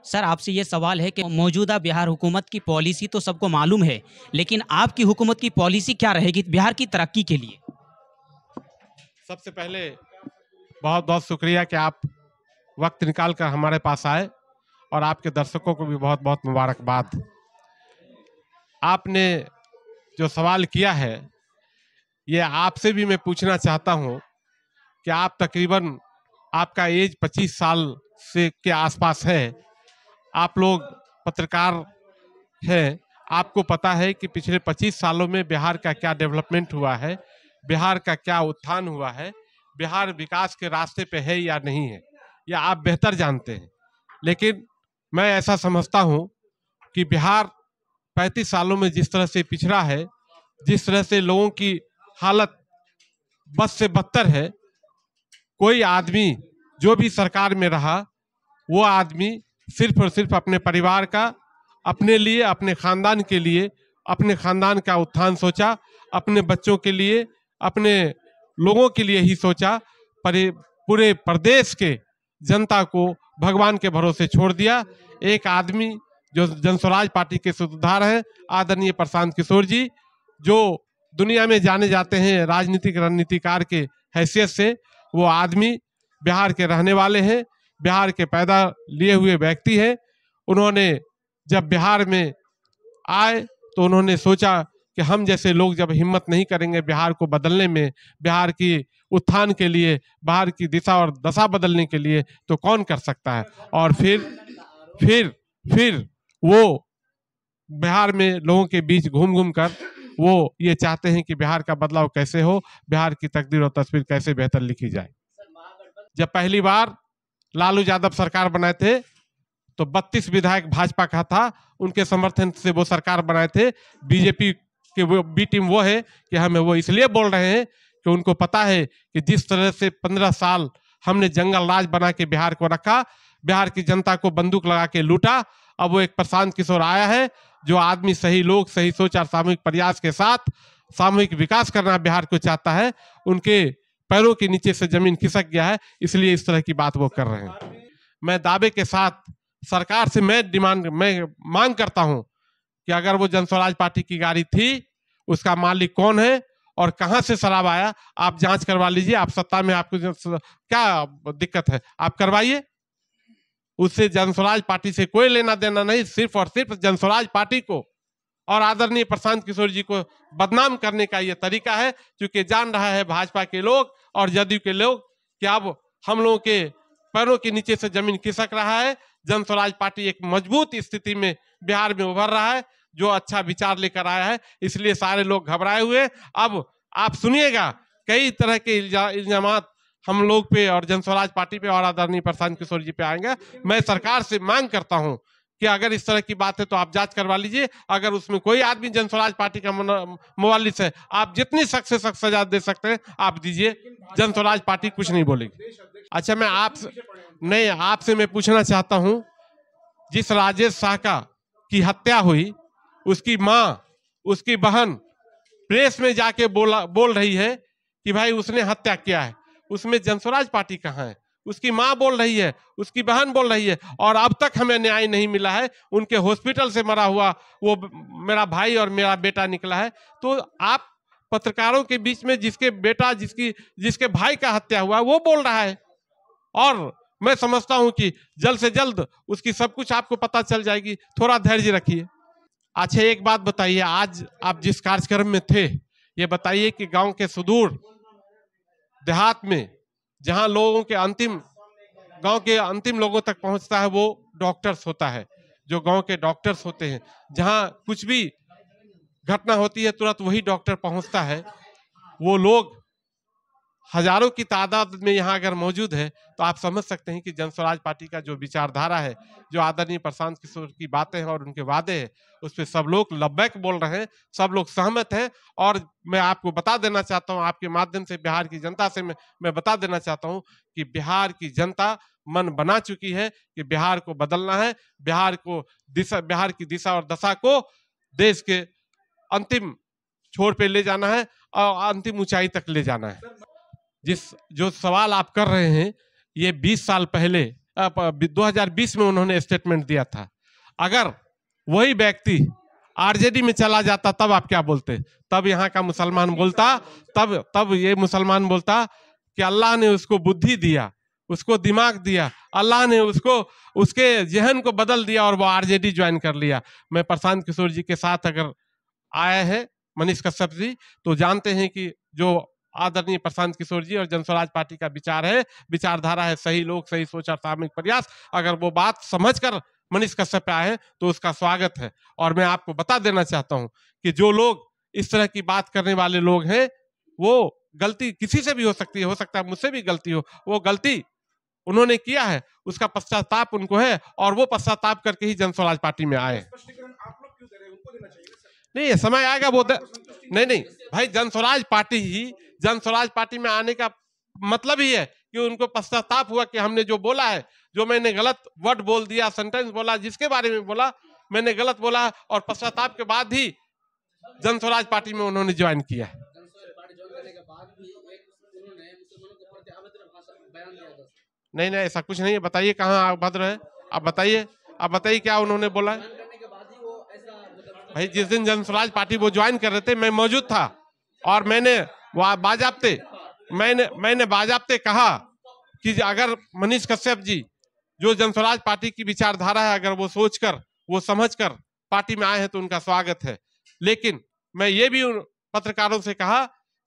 Sir आपसे ये सवाल है कि मौजूदा बिहार हुकूमत की पॉलिसी तो सबको मालूम है, लेकिन आपकी हुकूमत की पॉलिसी क्या रहेगी बिहार की तरक्की के लिए? सबसे पहले बहुत बहुत शुक्रिया कि आप वक्त निकाल कर हमारे पास आए, और आपके दर्शकों को भी बहुत बहुत मुबारकबाद। आपने जो सवाल किया है, ये आपसे भी मैं पूछना चाहता हूँ कि आप तकरीबन, आपका एज 25 साल से के आसपास है, आप लोग पत्रकार हैं, आपको पता है कि पिछले 25 सालों में बिहार का क्या डेवलपमेंट हुआ है, बिहार का क्या उत्थान हुआ है, बिहार विकास के रास्ते पे है या नहीं है, या आप बेहतर जानते हैं। लेकिन मैं ऐसा समझता हूं कि बिहार 35 सालों में जिस तरह से पिछड़ा है, जिस तरह से लोगों की हालत बद से बदतर है, कोई आदमी जो भी सरकार में रहा, वो आदमी सिर्फ और सिर्फ अपने परिवार का, अपने लिए, अपने खानदान के लिए, अपने खानदान का उत्थान सोचा, अपने बच्चों के लिए, अपने लोगों के लिए ही सोचा। पूरे प्रदेश के जनता को भगवान के भरोसे छोड़ दिया। एक आदमी जो जनस्वराज पार्टी के सूत्रधार हैं, आदरणीय प्रशांत किशोर जी, जो दुनिया में जाने जाते हैं राजनीतिक रणनीतिकार के हैसियत से, वो आदमी बिहार के रहने वाले हैं, बिहार के पैदा लिए हुए व्यक्ति हैं। उन्होंने जब बिहार में आए तो उन्होंने सोचा कि हम जैसे लोग जब हिम्मत नहीं करेंगे बिहार को बदलने में, बिहार की उत्थान के लिए, बिहार की दिशा और दशा बदलने के लिए, तो कौन कर सकता है। और फिर वो बिहार में लोगों के बीच घूम घूम कर वो ये चाहते हैं कि बिहार का बदलाव कैसे हो, बिहार की तकदीर और तस्वीर कैसे बेहतर लिखी जाए। जब पहली बार लालू यादव सरकार बनाए थे तो 32 विधायक भाजपा का था, उनके समर्थन से वो सरकार बनाए थे। बीजेपी के वो बी टीम वो है कि हमें वो इसलिए बोल रहे हैं कि उनको पता है कि जिस तरह से 15 साल हमने जंगल राज बना के बिहार को रखा, बिहार की जनता को बंदूक लगा के लूटा, अब वो एक प्रशांत किशोर आया है जो आदमी सही लोग, सही सोच और सामूहिक प्रयास के साथ सामूहिक विकास करना बिहार को चाहता है। उनके पैरों के नीचे से जमीन खिसक गया है, इसलिए इस तरह की बात वो कर रहे हैं। मैं दावे के साथ सरकार से मैं मांग करता हूं कि अगर वो जनस्वराज पार्टी की गाड़ी थी, उसका मालिक कौन है और कहां से शराब आया, आप जांच करवा लीजिए। आप सत्ता में, आपको क्या दिक्कत है, आप करवाइए। उससे जनस्वराज पार्टी से कोई लेना देना नहीं, सिर्फ और सिर्फ जनस्वराज पार्टी को और आदरणीय प्रशांत किशोर जी को बदनाम करने का ये तरीका है। क्योंकि जान रहा है भाजपा के लोग और जदयू के लोग कि अब हम लोगों के पैरों के नीचे से जमीन खिसक रहा है। जनस्वराज पार्टी एक मजबूत स्थिति में बिहार में उभर रहा है, जो अच्छा विचार लेकर आया है, इसलिए सारे लोग घबराए हुए। अब आप सुनिएगा, कई तरह के इल्जामात हम लोग पे और जनस्वराज पार्टी पे और आदरणीय प्रशांत किशोर जी पे आएंगे। मैं सरकार से मांग करता हूं कि अगर इस तरह की बात है तो आप जांच करवा लीजिए। अगर उसमें कोई आदमी जनस्वराज पार्टी का मुवालिस है, आप जितनी सख्त से सख्त सजा दे सकते हैं आप दीजिए, जनस्वराज पार्टी कुछ नहीं बोलेगी। अच्छा, आपसे मैं पूछना चाहता हूं, जिस राजेश शाह की हत्या हुई, उसकी माँ, उसकी बहन प्रेस में जाके बोल रही है कि भाई उसने हत्या किया है, उसमें जनस्वराज पार्टी कहाँ है? उसकी माँ बोल रही है, उसकी बहन बोल रही है, और अब तक हमें न्याय नहीं मिला है। उनके हॉस्पिटल से मरा हुआ वो मेरा भाई और मेरा बेटा निकला है। तो आप पत्रकारों के बीच में जिसके बेटा, जिसके भाई का हत्या हुआ, वो बोल रहा है, और मैं समझता हूं कि जल्द से जल्द उसकी सब कुछ आपको पता चल जाएगी। थोड़ा धैर्य रखिए। अच्छा, एक बात बताइए, आज आप जिस कार्यक्रम में थे, ये बताइए कि गांव के सुदूर देहात में जहां गांव के अंतिम लोगों तक पहुंचता है वो डॉक्टर्स होता है, जो गांव के डॉक्टर्स होते हैं, जहां कुछ भी घटना होती है तुरंत वही डॉक्टर पहुंचता है। वो लोग हजारों की तादाद में यहाँ अगर मौजूद है तो आप समझ सकते हैं कि जनस्वराज पार्टी का जो विचारधारा है, जो आदरणीय प्रशांत किशोर की बातें हैं और उनके वादे हैं, उस पर सब लोग लब्बैक बोल रहे हैं, सब लोग सहमत हैं। और मैं आपको बता देना चाहता हूं, आपके माध्यम से बिहार की जनता से मैं बता देना चाहता हूं कि बिहार की जनता मन बना चुकी है कि बिहार को बदलना है, बिहार की दिशा और दशा को देश के अंतिम छोर पे ले जाना है और अंतिम ऊंचाई तक ले जाना है। जो सवाल आप कर रहे हैं, ये 20 साल पहले 2020 में उन्होंने स्टेटमेंट दिया था। अगर वही व्यक्ति आरजेडी में चला जाता तब आप क्या बोलते? तब यहाँ का मुसलमान बोलता, तब ये मुसलमान बोलता कि अल्लाह ने उसको बुद्धि दिया, उसको दिमाग दिया, अल्लाह ने उसको उसके जहन को बदल दिया और वो आरजेडी ज्वाइन कर लिया। मैं प्रशांत किशोर जी के साथ अगर आए हैं मनीष कश्यप जी, तो जानते हैं कि जो आदरणीय प्रशांत किशोर जी और जनस्वराज पार्टी का विचार है, विचारधारा है, सही लोग, सही सोच और सामूहिक प्रयास, अगर वो बात समझकर मनीष कश्यप पे आए हैं तो उसका स्वागत है। और मैं आपको बता देना चाहता हूं कि जो लोग इस तरह की बात करने वाले लोग हैं, वो गलती किसी से भी हो सकता है मुझसे भी गलती हो, वो गलती उन्होंने किया है, उसका पश्चाताप उनको है और वो पश्चाताप करके ही जनस्वराज पार्टी में आए। नहीं, ये समय आएगा वो नहीं भाई, जनस्वराज पार्टी में आने का मतलब ही है कि उनको पश्चाताप हुआ कि हमने जो बोला है, जो मैंने गलत वर्ड बोल दिया, सेंटेंस बोला, जिसके बारे में बोला मैंने गलत बोला, और पश्चाताप के बाद ही जनस्वराज पार्टी में उन्होंने ज्वाइन किया है। नहीं, ऐसा कुछ नहीं है। बताइए कहाँ अभद्र है, आप बताइए क्या उन्होंने बोला है। भाई जिस दिन जनस्वराज पार्टी वो ज्वाइन कर रहे थे, मैं मौजूद था और मैंने बाजाबते कहा कि अगर मनीष कश्यप जी जो जनस्वराज पार्टी की विचारधारा है, अगर वो सोचकर, वो समझकर पार्टी में आए हैं तो उनका स्वागत है। लेकिन मैं ये भी उन पत्रकारों से कहा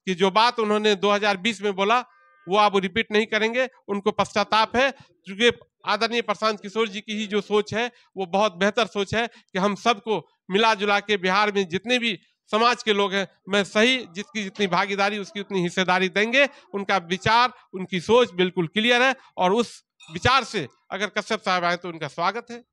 कि जो बात उन्होंने 2020 में बोला वो आप रिपीट नहीं करेंगे, उनको पश्चाताप है, क्योंकि आदरणीय प्रशांत किशोर जी की ही जो सोच है वो बहुत बेहतर सोच है कि हम सबको मिला जुला के बिहार में जितने भी समाज के लोग हैं, मैं सही जिसकी जितनी भागीदारी उसकी उतनी हिस्सेदारी देंगे। उनका विचार, उनकी सोच बिल्कुल क्लियर है और उस विचार से अगर कश्यप साहब आए तो उनका स्वागत है।